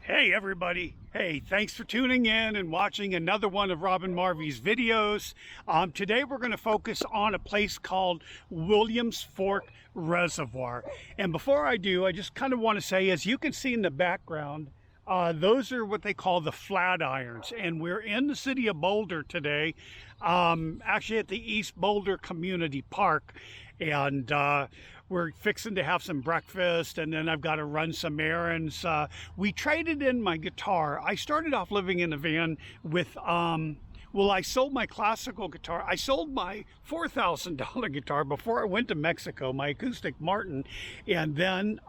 Hey everybody. Hey, thanks for tuning in and watching another one of Robin Marvey's videos. Today we're going to focus on a place called Williams Fork Reservoir. And before I do, I just kind of want to say, as you can see in the background, those are what they call the flat irons. And we're in the city of Boulder today, actually at the East Boulder Community Park. And we're fixing to have some breakfast, and then I've got to run some errands. We traded in my guitar. I started off living in a van with, well, I sold my classical guitar. I sold my $4,000 guitar before I went to Mexico, my acoustic Martin, and then,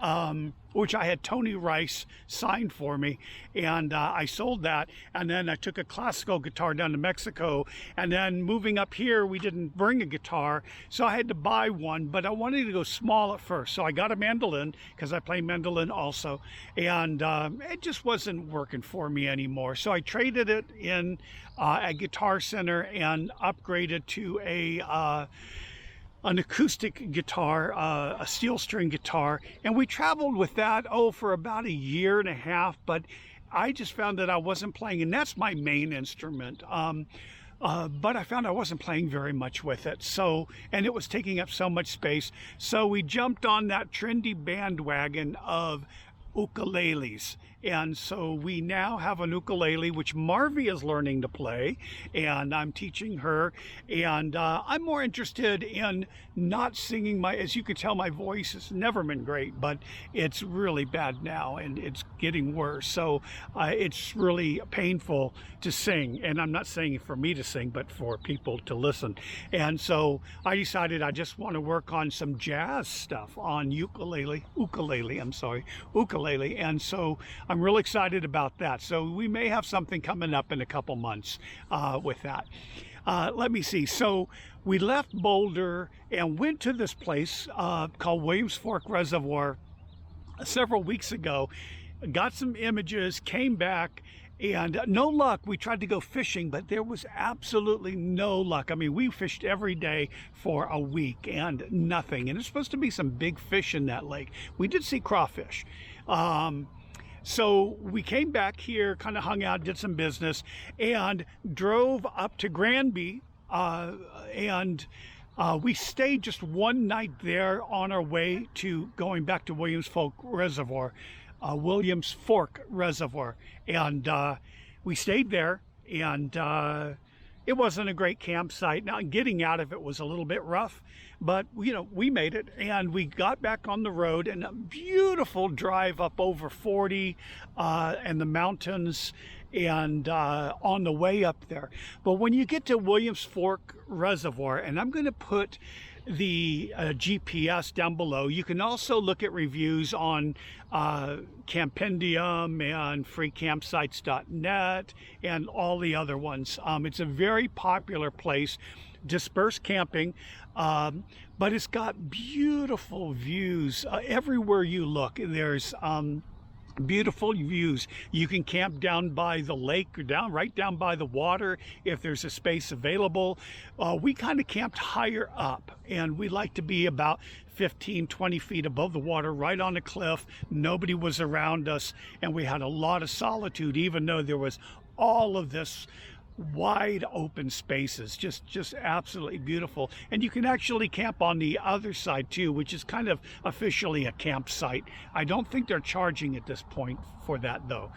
which I had Tony Rice signed for me, and I sold that, and then I took a classical guitar down to Mexico, and then moving up here, we didn't bring a guitar, so I had to buy one, but I wanted to go small at first, so I got a mandolin, because I play mandolin also, and it just wasn't working for me anymore, so I traded it in at Guitar Center and upgraded to an acoustic guitar, a steel string guitar, and we traveled with that for about a year and a half, but I just found that I wasn't playing, and that's my main instrument, but I found I wasn't playing very much with it, so, and it was taking up so much space, so we jumped on that trendy bandwagon of ukuleles, and so we now have an ukulele which Marvey is learning to play, and I'm teaching her, and I'm more interested in not singing. As you can tell, my voice has never been great, but it's really bad now, and it's getting worse, so it's really painful to sing, and I'm not saying for me to sing, but for people to listen, and so I decided I just want to work on some jazz stuff on ukulele, and so I'm really excited about that. So we may have something coming up in a couple months with that. Let me see. So we left Boulder and went to this place called Williams Fork Reservoir several weeks ago. Got some images, came back, and no luck. We tried to go fishing, but there was absolutely no luck. I mean, we fished every day for a week and nothing. And it's supposed to be some big fish in that lake. We did see crawfish. So we came back here, kind of hung out, did some business, and drove up to Granby, and we stayed just one night there on our way to going back to Williams Fork Reservoir, and we stayed there, and it wasn't a great campsite. Now, getting out of it was a little bit rough, but you know, we made it, and we got back on the road, and a beautiful drive up over 40 and the mountains, and on the way up there. But when you get to Williams Fork Reservoir, and I'm going to put the GPS down below. You can also look at reviews on Campendium and freecampsites.net and all the other ones. It's a very popular place, dispersed camping, but it's got beautiful views everywhere you look. There's beautiful views. You can camp down by the lake or right down by the water if there's a space available. We kind of camped higher up, and we like to be about 15-20 feet above the water, right on a cliff. Nobody was around us, and we had a lot of solitude, even though there was all of this wide open spaces, just absolutely beautiful. And you can actually camp on the other side too, which is kind of officially a campsite. I don't think they're charging at this point for that though.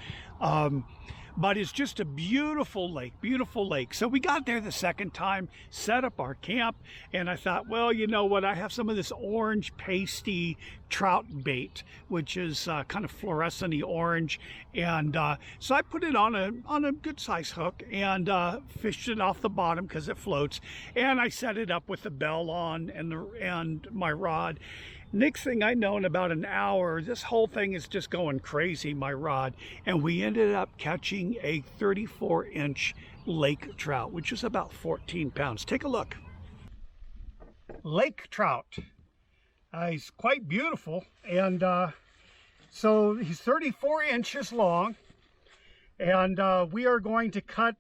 But it's just a beautiful lake, beautiful lake. So we got there the second time, set up our camp, and I thought, well, you know what, I have some of this orange pasty trout bait, which is kind of fluorescent-y orange, and so I put it on a good size hook and fished it off the bottom because it floats, and I set it up with the bell on and my rod. Next thing I know, in about an hour, this whole thing is just going crazy, my rod, and we ended up catching a 34-inch lake trout, which is about 14 pounds. Take a look. Lake trout. He's quite beautiful, and so he's 34 inches long, and we are going to cut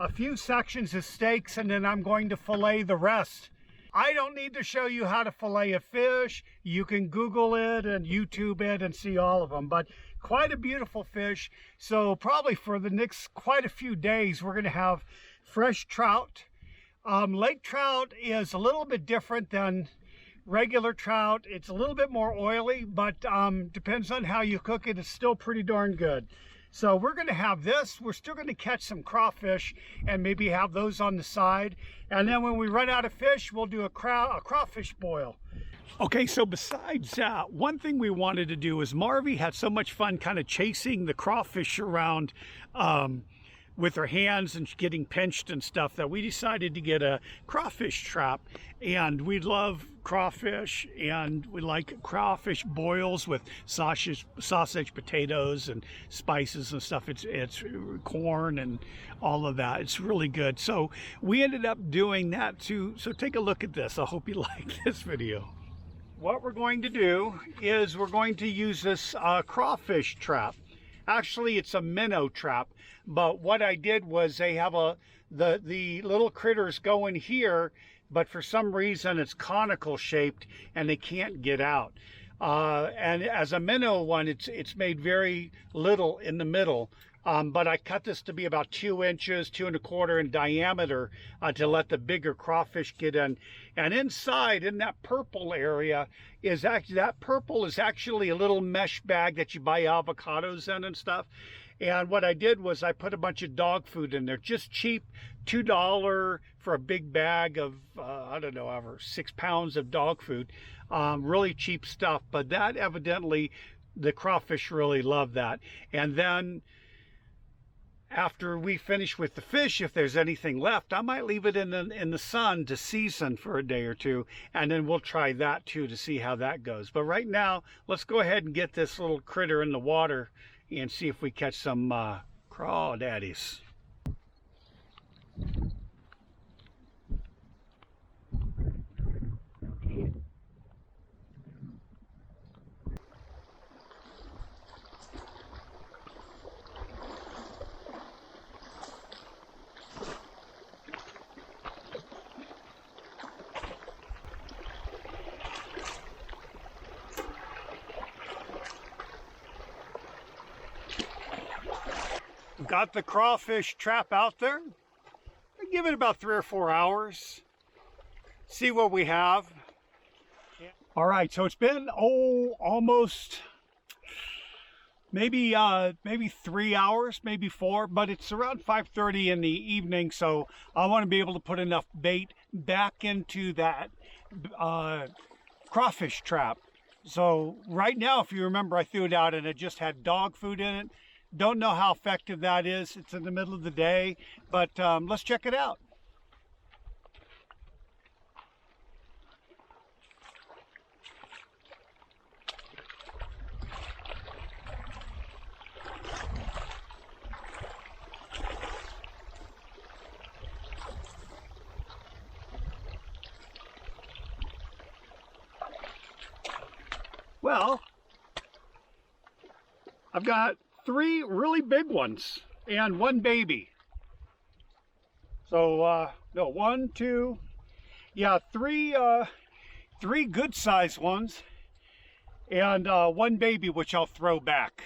a few sections of steaks, and then I'm going to fillet the rest. I don't need to show you how to fillet a fish. You can Google it and YouTube it and see all of them, but quite a beautiful fish. So probably for the next quite a few days, we're gonna have fresh trout. Lake trout is a little bit different than regular trout. It's a little bit more oily, but depends on how you cook it. It's still pretty darn good. So we're going to have this. We're still going to catch some crawfish and maybe have those on the side. And then when we run out of fish, we'll do a crawfish boil. Okay, so besides that, one thing we wanted to do was Marvy had so much fun kind of chasing the crawfish around with her hands and getting pinched and stuff, that we decided to get a crawfish trap. And we love crawfish, and we like crawfish boils with sausage, potatoes, and spices and stuff. It's corn and all of that. It's really good. So we ended up doing that too. So take a look at this. I hope you like this video. What we're going to do is we're going to use this crawfish trap. Actually, it's a minnow trap, but what I did was they have the little critters go in here, but for some reason it's conical shaped and they can't get out. And as a minnow one, it's made very little in the middle. But I cut this to be about 2 inches, 2 1/4 in diameter to let the bigger crawfish get in. And inside, in that purple area, is actually, that purple is actually a little mesh bag that you buy avocados in and stuff. And what I did was I put a bunch of dog food in there, just cheap, $2 for a big bag of, I don't know, over 6 pounds of dog food. Really cheap stuff, but that evidently, the crawfish really love that. And then after we finish with the fish, if there's anything left, I might leave it in the sun to season for a day or two, and then we'll try that too to see how that goes. But right now, let's go ahead and get this little critter in the water and see if we catch some crawdaddies. Got the crawfish trap out there. Give it about 3 or 4 hours. See what we have. All right, so it's been almost maybe 3 hours, maybe 4, but it's around 5:30 in the evening, so I want to be able to put enough bait back into that crawfish trap. So right now, if you remember, I threw it out and it just had dog food in it. Don't know how effective that is. It's in the middle of the day, but let's check it out. Well, I've got 3 really big ones and 1 baby. So no, 1, 2, yeah, 3 good sized ones and 1 baby, which I'll throw back.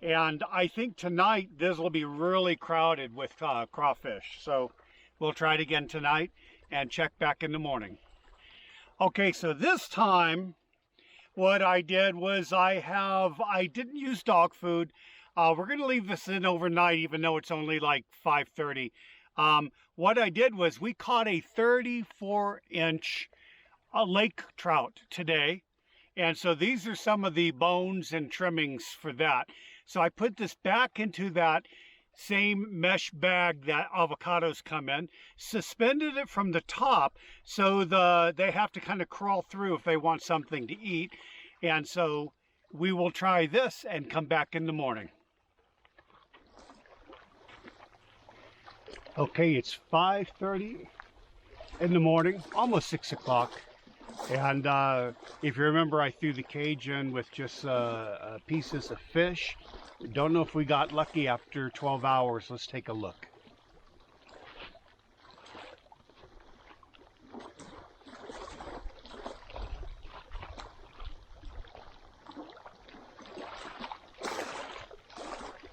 And I think tonight this will be really crowded with crawfish. So we'll try it again tonight and check back in the morning. Okay, so this time what I did was I didn't use dog food. We're going to leave this in overnight, even though it's only like 5:30. What I did was we caught a 34-inch lake trout today. And so these are some of the bones and trimmings for that. So I put this back into that same mesh bag that avocados come in, suspended it from the top so they have to kind of crawl through if they want something to eat. And so we will try this and come back in the morning. Okay, it's 5:30 in the morning, almost 6 o'clock. And if you remember, I threw the cage in with just pieces of fish. Don't know if we got lucky after 12 hours. Let's take a look.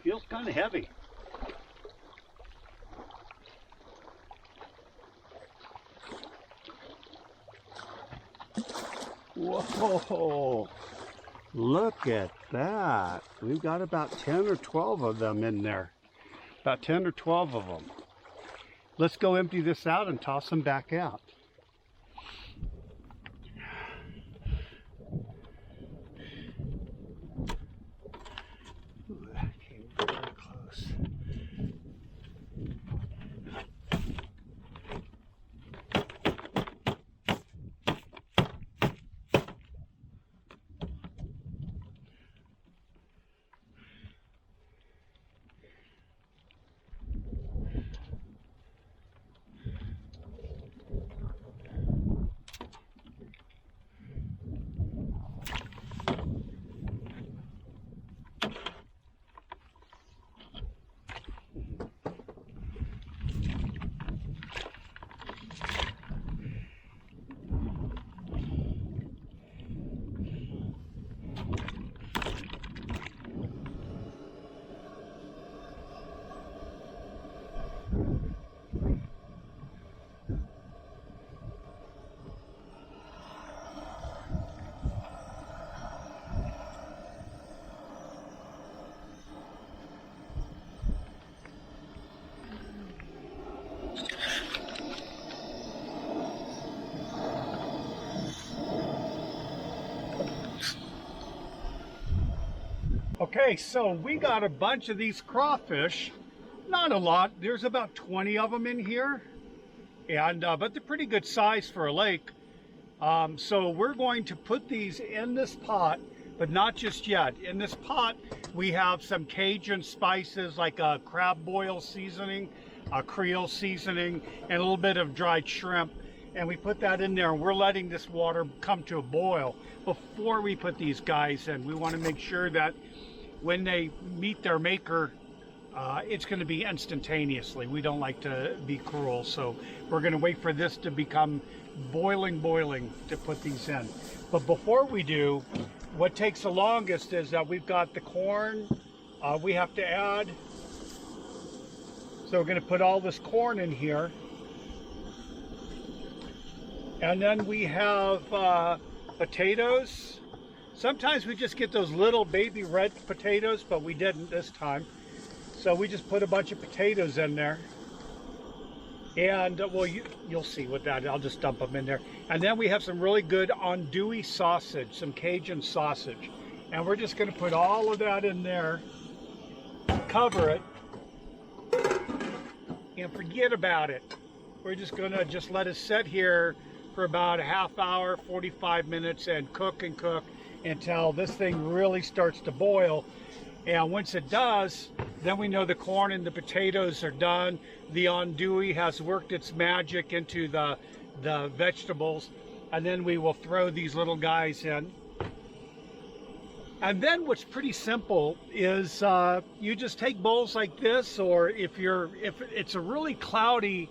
Feels kind of heavy. Whoa, look at that. We've got about 10 or 12 of them in there. About 10 or 12 of them. Let's go empty this out and toss them back out. Ooh, that came very close. Okay, so we got a bunch of these crawfish. Not a lot. There's about 20 of them in here, and but they're pretty good size for a lake. So we're going to put these in this pot, but not just yet. In this pot, we have some Cajun spices like a crab boil seasoning, a Creole seasoning, and a little bit of dried shrimp. And we put that in there, and we're letting this water come to a boil before we put these guys in. We want to make sure that when they meet their maker, it's going to be instantaneously. We don't like to be cruel, so we're going to wait for this to become boiling to put these in. But before we do, what takes the longest is that we've got the corn we have to add. So we're going to put all this corn in here. And then we have potatoes. Sometimes we just get those little baby red potatoes, but we didn't this time. So we just put a bunch of potatoes in there. And well, you'll see with that. I'll just dump them in there. And then we have some really good andouille sausage, some Cajun sausage. And we're just going to put all of that in there, cover it, and forget about it. We're just going to just let it sit here for about a half hour, 45 minutes, and cook until this thing really starts to boil. And once it does, then we know the corn and the potatoes are done. The andouille has worked its magic into the vegetables, and then we will throw these little guys in. And then what's pretty simple is you just take bowls like this, or if it's a really cloudy,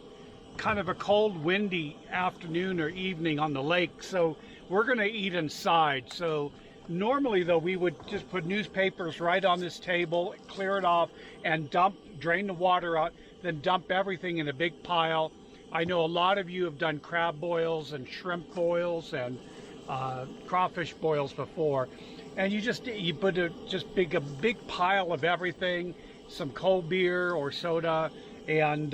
kind of a cold, windy afternoon or evening on the lake, so we're going to eat inside. So normally though, we would just put newspapers right on this table, clear it off, and drain the water out, then dump everything in a big pile. I know a lot of you have done crab boils and shrimp boils and crawfish boils before, and you put a big pile of everything, some cold beer or soda, and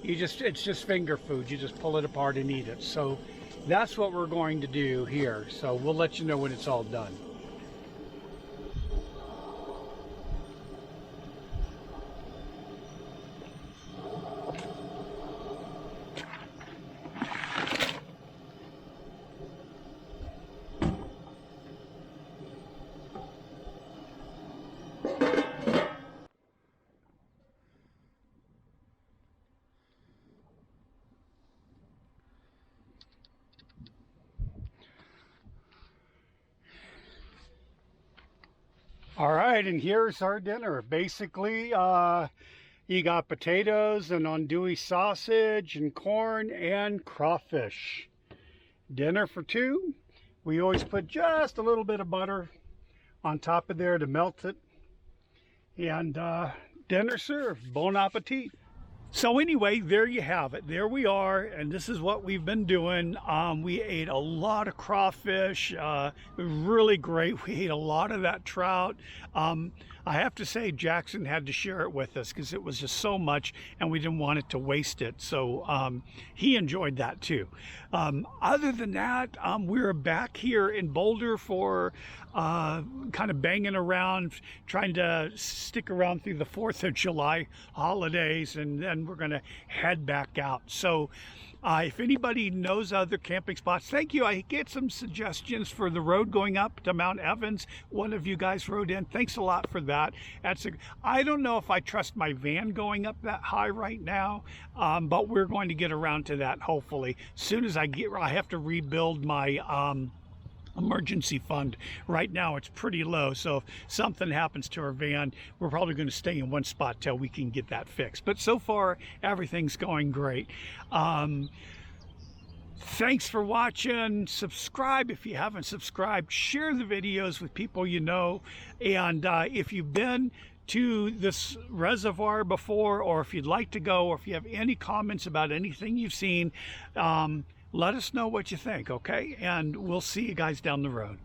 it's just finger food. You just pull it apart and eat it. So that's what we're going to do here. So we'll let you know when it's all done. All right, and here's our dinner. Basically, you got potatoes and andouille sausage and corn and crawfish. Dinner for two. We always put just a little bit of butter on top of there to melt it. And dinner served. Bon appetit. So anyway, there you have it. There we are, and this is what we've been doing. We ate a lot of crawfish. It was really great. We ate a lot of that trout. I have to say, Jackson had to share it with us because it was just so much, and we didn't want it to waste it. So he enjoyed that too. Other than that, we're back here in Boulder for kind of banging around, trying to stick around through the 4th of July holidays, and then we're going to head back out. So if anybody knows other camping spots, thank you. I get some suggestions for the road going up to Mount Evans. One of you guys wrote in. Thanks a lot for that. I don't know if I trust my van going up that high right now, but we're going to get around to that hopefully. As soon as I have to rebuild my emergency fund. Right now it's pretty low, so if something happens to our van, we're probably going to stay in one spot till we can get that fixed. But so far everything's going great. Thanks for watching. Subscribe if you haven't subscribed. Share the videos with people you know, and if you've been to this reservoir before, or if you'd like to go, or if you have any comments about anything you've seen, let us know what you think, okay? And we'll see you guys down the road.